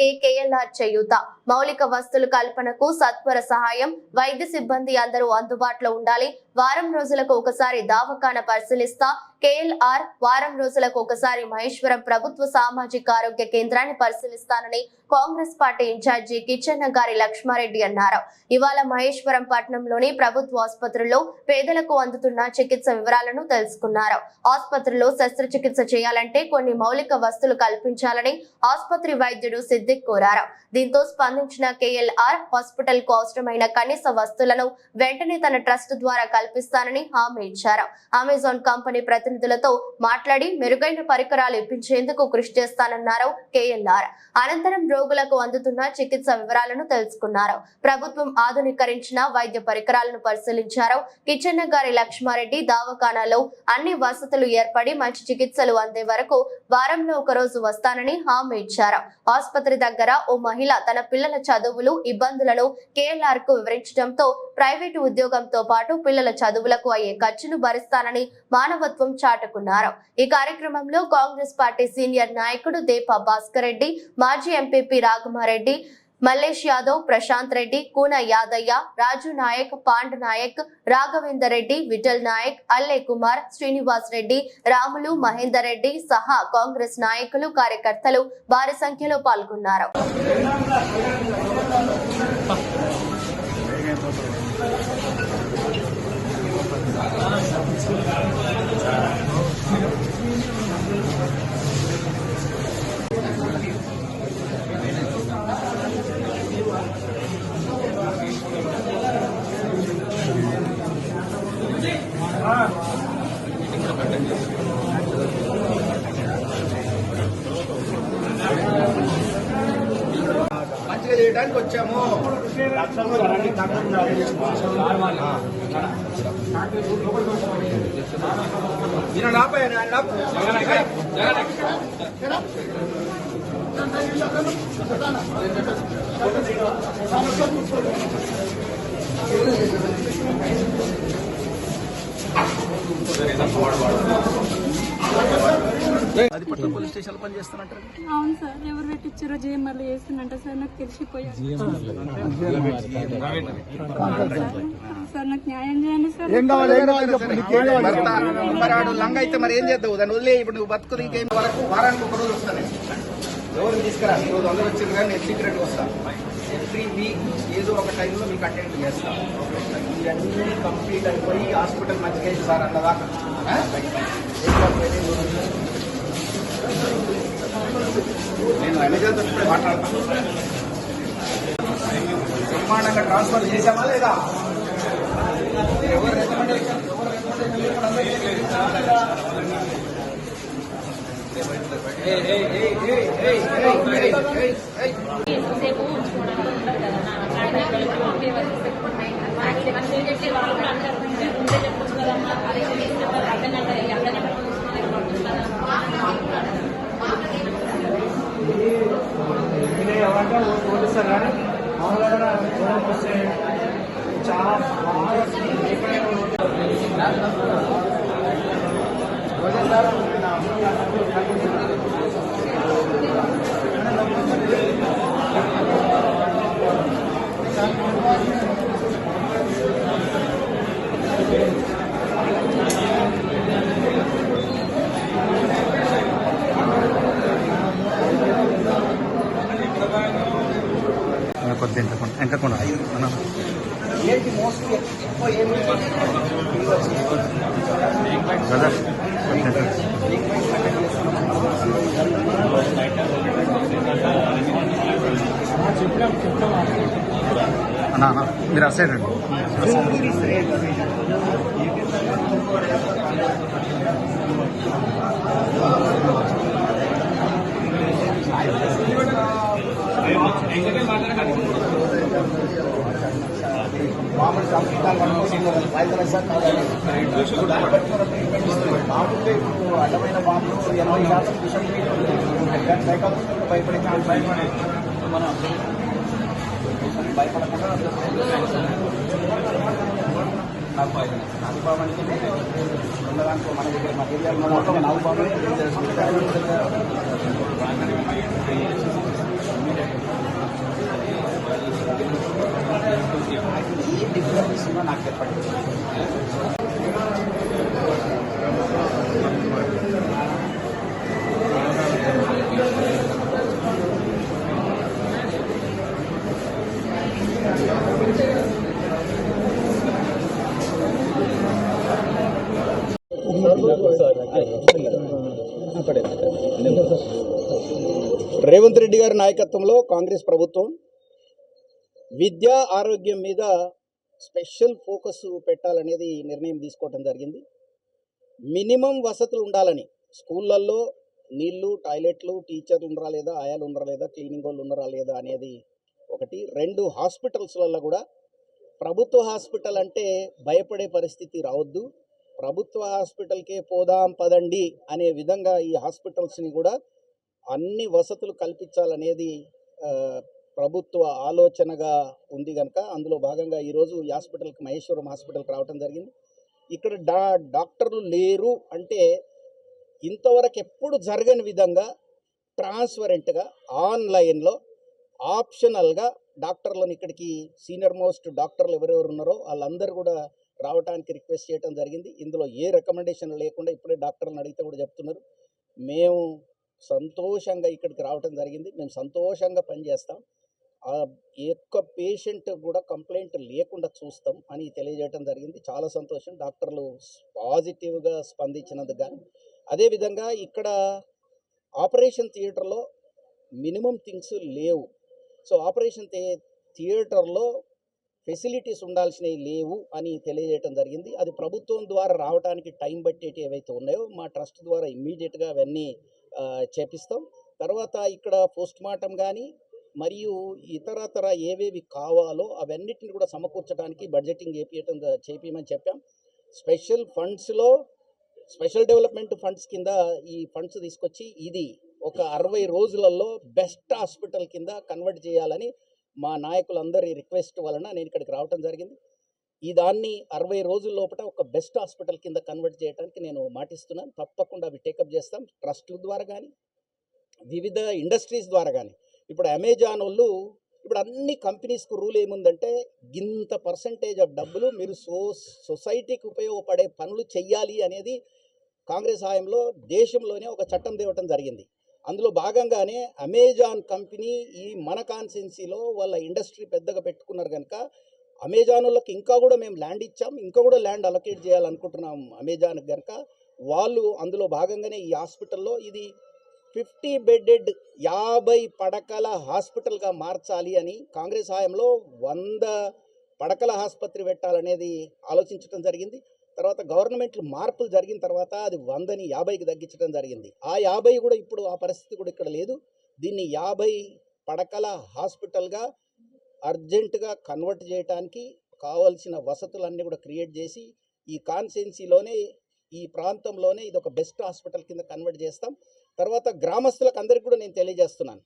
మందికి కేఎల్ఆర్ చేయూత మౌలిక వస్తువుల కల్పనకు సత్వర సహాయం వైద్య సిబ్బంది అందరూ అందుబాటులో ఉండాలి వారం రోజులకు ఒకసారి దవాఖానా పరిశీలిస్తా కేఎల్ఆర్ వారం రోజులకు ఒకసారి మహేశ్వరం ప్రభుత్వ సామాజిక ఆరోగ్య కేంద్రాన్ని పరిశీలిస్తానని కాంగ్రెస్ పార్టీ ఇన్ఛార్జి కిచెన్న గారి లక్ష్మారెడ్డి అన్నారు. ఇవాళ మహేశ్వరం పట్టణంలోని ప్రభుత్వ ఆసుపత్రిలో పేదలకు అందుతున్న చికిత్స వివరాలను తెలుసుకున్నారు. ఆసుపత్రిలో శస్త్రచికిత్స చేయాలంటే కొన్ని మౌలిక వస్తువులు కల్పించాలని ఆసుపత్రి వైద్యుడు సిద్దిక్ కోరారు. దీంతో స్పందించిన కేఎల్ఆర్ హాస్పిటల్ కు అవసరమైన కనీస వస్తువులను వెంటనే తన ట్రస్ట్ ద్వారా కల్పిస్తానని హామీ ఇచ్చారు. అమెజాన్ కంపెనీ ప్రతినిధులతో మాట్లాడి మెరుగైన పరికరాలు ఇప్పించేందుకు కృషి చేస్తానన్నారు కేఎల్ఆర్. అనంతరం రోగులకు అందుతున్న చికిత్స వివరాలను తెలుసుకున్నారు. ప్రభుత్వం ఆధునీకరించిన వైద్య పరికరాలను పరిశీలించారు. కిచెన్న గారి లక్ష్మారెడ్డి దవాఖానాలో అన్ని వసతులు ఏర్పడి మంచి చికిత్సలు అందే వరకు వారంలో ఒక రోజు వస్తానని హామీ ఇచ్చారు. ఆసుపత్రి దగ్గర ఓ మహిళ తన పిల్లల చదువులు ఇబ్బందులను కేఎల్ఆర్ కు వివరించడంతో ప్రైవేటు ఉద్యోగంతో పాటు పిల్లల చదువులకు అయ్యే ఖర్చును భరిస్తానని మానవత్వం చాటుకున్నారు. ఈ కార్యక్రమంలో కాంగ్రెస్ పార్టీ సీనియర్ నాయకుడు దేప భాస్కర్ రెడ్డి, మాజీ ఎంపీపీ రాఘమారెడ్డి, మల్లేష్ యాదవ్, ప్రశాంత్ రెడ్డి, కూన యాదయ్య, రాజు నాయక్, పాండ్ నాయక్, రాఘవేందర్ రెడ్డి, విఠల్ నాయక్, అల్లే కుమార్, శ్రీనివాస్ రెడ్డి, రాములు, మహేందర్ రెడ్డి సహా కాంగ్రెస్ నాయకులు కార్యకర్తలు భారీ సంఖ్యలో పాల్గొన్నారు. మంచిగా చేయడానికి వచ్చాము. అది పట్ల పోలీస్ స్టేషన్ పని చేస్తానంటారు. అవును సార్, ఎవరు పెట్టించారో జేఎంఆర్లో చేస్తున్నంట సార్. నాకు తెలిసిపోయారు సార్. నాకు న్యాయం చేయండి సార్. మరాడు లంగ అయితే మరి ఏం చేద్దావు? దాన్ని వదిలే. ఇప్పుడు నువ్వు బతుకు ఇంకేం వరకు వారానికి ఒక రోజు వస్తాను. ఎవరు తీసుకురా? ఈరోజు అందరూ వచ్చింది కానీ నేను సీక్రెట్ వస్తాను. ఎవ్రీ వీక్ ఏదో ఒక టైంలో మీకు అటెండ్ చేస్తాను. ఇవన్నీ కంప్లీట్ అయిపోయి హాస్పిటల్ మంచిగా అయింది సార్ అన్నదాకా నేను అమెజాన్ ఇప్పుడే మాట్లాడతాను. బ్రహ్మాండంగా ట్రాన్స్ఫర్ చేసామా లేదా? ఎవరు రికమెండేషన్ ఓడిస్తారు కానీ మామూలుగా వస్తే చాలా ఎంకకుండా ఏంటి మోస్ట్లీ ఎక్కువ ఏమి అన్నా మీరు అసైడ్ అండి. మామూలు మామూలుగా ఇప్పుడు అడ్డమైన బాంబులు 80% విషయం భయపడే ఛాన్స్ మనం భయపడకుండా నాలుగు ఉండడానికి మన దగ్గర మటీరియల్ నాలుగు బాబు ఏ డిఫరెన్స్ ఉందో నాకు చెప్పండి. రేవంత్ రెడ్డి గారి నాయకత్వంలో కాంగ్రెస్ ప్రభుత్వం విద్యా ఆరోగ్యం మీద స్పెషల్ ఫోకస్ పెట్టాలనేది నిర్ణయం తీసుకోవడం జరిగింది. మినిమం వసతులు ఉండాలని, స్కూళ్ళల్లో నీళ్లు, టాయిలెట్లు, టీచర్లు ఉన్నారా లేదా, ఆయాలు ఉన్నారా లేదా, క్లీనింగ్ వాళ్ళు ఉన్నారా లేదా అనేది ఒకటి. 2, హాస్పిటల్స్లలో కూడా ప్రభుత్వ హాస్పిటల్ అంటే భయపడే పరిస్థితి రావద్దు. ప్రభుత్వ హాస్పిటల్కే పోదాం పదండి అనే విధంగా ఈ హాస్పిటల్స్ని కూడా అన్ని వసతులు కల్పించాలనేది ప్రభుత్వ ఆలోచనగా ఉంది కనుక అందులో భాగంగా ఈరోజు ఈ హాస్పిటల్కి, మహేశ్వరం హాస్పిటల్కి రావడం జరిగింది. ఇక్కడ డాక్టర్లు లేరు అంటే ఇంతవరకు ఎప్పుడు జరగని విధంగా ట్రాన్స్పరెంట్గా ఆన్లైన్లో ఆప్షనల్గా డాక్టర్లను ఇక్కడికి సీనియర్ మోస్ట్ డాక్టర్లు ఎవరెవరు ఉన్నారో వాళ్ళందరూ కూడా రావడానికి రిక్వెస్ట్ చేయడం జరిగింది. ఇందులో ఏ రికమెండేషన్ లేకుండా ఇప్పుడే డాక్టర్లను అడిగితే కూడా చెప్తున్నారు మేము సంతోషంగా ఇక్కడికి రావడం జరిగింది, మేము సంతోషంగా పనిచేస్తాం, ఏ ఒక్క పేషెంట్ కూడా కంప్లైంట్ లేకుండా చూస్తాం అని తెలియజేయడం జరిగింది. చాలా సంతోషం డాక్టర్లు పాజిటివ్గా స్పందించినందుకు కానీ. అదేవిధంగా ఇక్కడ ఆపరేషన్ థియేటర్లో మినిమం థింగ్స్ లేవు. సో ఆపరేషన్ థియేటర్లో ఫెసిలిటీస్ ఉండాల్సినవి లేవు అని తెలియజేయడం జరిగింది. అది ప్రభుత్వం ద్వారా రావడానికి టైం పట్టేటి ఏవైతే ఉన్నాయో మా ట్రస్ట్ ద్వారా ఇమ్మీడియట్గా అవన్నీ చేపిస్తాం. తర్వాత ఇక్కడ పోస్ట్ మార్టం కానీ మరియు ఇతరతర ఏవేవి కావాలో అవన్నిటిని కూడా సమకూర్చడానికి బడ్జెటింగ్ చేపించమని చెప్పాం. స్పెషల్ ఫండ్స్లో స్పెషల్ డెవలప్మెంట్ ఫండ్స్ కింద ఈ ఫండ్స్ తీసుకొచ్చి ఇది ఒక 60 రోజులలో బెస్ట్ హాస్పిటల్ కింద కన్వర్ట్ చేయాలని మా నాయకులందరి రిక్వెస్ట్ వలన నేను ఇక్కడికి రావడం జరిగింది. ఈ దాన్ని 60 రోజుల లోపల ఒక బెస్ట్ హాస్పిటల్ కింద కన్వర్ట్ చేయడానికి నేను మాటిస్తున్నాను. తప్పకుండా అవి టేకప్ చేస్తాం. ట్రస్ట్ల ద్వారా కానీ, వివిధ ఇండస్ట్రీస్ ద్వారా కానీ. ఇప్పుడు అమెజాన్ వాళ్ళు ఇప్పుడు అన్ని కంపెనీస్కు రూల్ ఏముందంటే ఇంత పర్సంటేజ్ ఆఫ్ డబ్బులు మీరు సొసైటీకి ఉపయోగపడే పనులు చెయ్యాలి అనేది కాంగ్రెస్ హయాంలో దేశంలోనే ఒక చట్టం తేవటం జరిగింది. అందులో భాగంగానే అమెజాన్ కంపెనీ ఈ మన కాన్స్టిట్యున్సీలో వాళ్ళ ఇండస్ట్రీ పెద్దగా పెట్టుకున్నారు కనుక అమెజాన్ వాళ్ళకి ఇంకా కూడా మేము ల్యాండ్ ఇచ్చాం, ఇంకా కూడా ల్యాండ్ అలొకేట్ చేయాలనుకుంటున్నాం అమెజాన్కి కనుక. వాళ్ళు అందులో భాగంగానే ఈ హాస్పిటల్లో ఇది 50 బెడెడ్ 50 పడకల హాస్పిటల్గా మార్చాలి అని కాంగ్రెస్ హయాంలో 100 పడకల ఆసుపత్రి పెట్టాలనేది ఆలోచించడం జరిగింది. తర్వాత గవర్నమెంట్లు మార్పులు జరిగిన తర్వాత అది 100ని 50కి తగ్గించడం జరిగింది. ఆ 50 కూడా ఇప్పుడు ఆ పరిస్థితి కూడా ఇక్కడ లేదు. దీన్ని 50 పడకల హాస్పిటల్గా అర్జెంటుగా కన్వర్ట్ చేయడానికి కావాల్సిన వసతులన్నీ కూడా క్రియేట్ చేసి ఈ కాన్స్టిట్యున్సీలోనే, ఈ ప్రాంతంలోనే ఇది ఒక బెస్ట్ హాస్పిటల్ కింద కన్వర్ట్ చేస్తాం. తర్వాత గ్రామస్తులకు అందరికీ కూడా నేను తెలియజేస్తున్నాను,